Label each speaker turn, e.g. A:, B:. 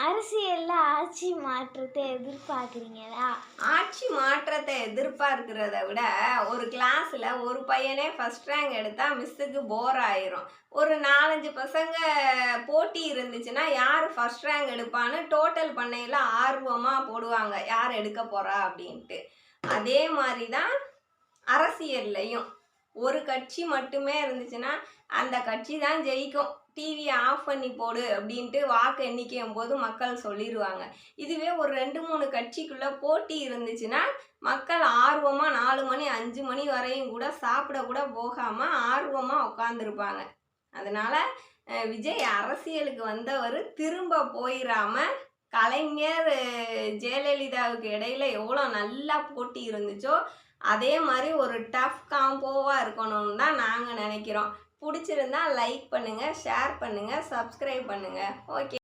A: அரசியல்ல ஆட்சி மாற்றத்தை எதிர்பார்க்குறீங்களா?
B: ஆட்சி மாற்றத்தை எதிர்பார்க்கிறத விட ஒரு கிளாஸில் ஒரு பையனே ஃபஸ்ட் ரேங்க் எடுத்தால் மிஸ்ஸுக்கு போர் ஆயிரும். ஒரு 4-5 பசங்க போட்டி இருந்துச்சுன்னா யார் ஃபஸ்ட் ரேங்க் எடுப்பான்னு டோட்டல் பண்ணையில் ஆர்வமாக போடுவாங்க, யார் எடுக்க போகிறா அப்படின்ட்டு. அதே மாதிரி தான் அரசியல்லையும் ஒரு கட்சி மட்டுமே இருந்துச்சுன்னா அந்த கட்சி தான் ஜெயிக்கும். டிவியை ஆஃப் பண்ணி போடு அப்படின்ட்டு வாக்கு எண்ணிக்கையும் போது மக்கள் சொல்லிடுவாங்க. இதுவே ஒரு 2-3 கட்சிக்குள்ளே போட்டி இருந்துச்சுன்னா மக்கள் ஆர்வமாக 4 மணி 5 மணி வரையும் கூட சாப்பிட கூட போகாமல் ஆர்வமாக உட்காந்துருப்பாங்க. அதனால் விஜய் அரசியலுக்கு வந்தவர் திரும்ப போயிடாம கலைஞர் ஜெயலலிதாவுக்கு இடையில எவ்வளோ நல்லா போட்டி இருந்துச்சோ அதே மாதிரி ஒரு டஃப் காம்போவாக இருக்கணும்னு தான் நாங்கள் நினைக்கிறோம். பிடிச்சிருந்தா லைக் பண்ணுங்கள், ஷேர் பண்ணுங்கள், சப்ஸ்கிரைப் பண்ணுங்கள். ஓகே.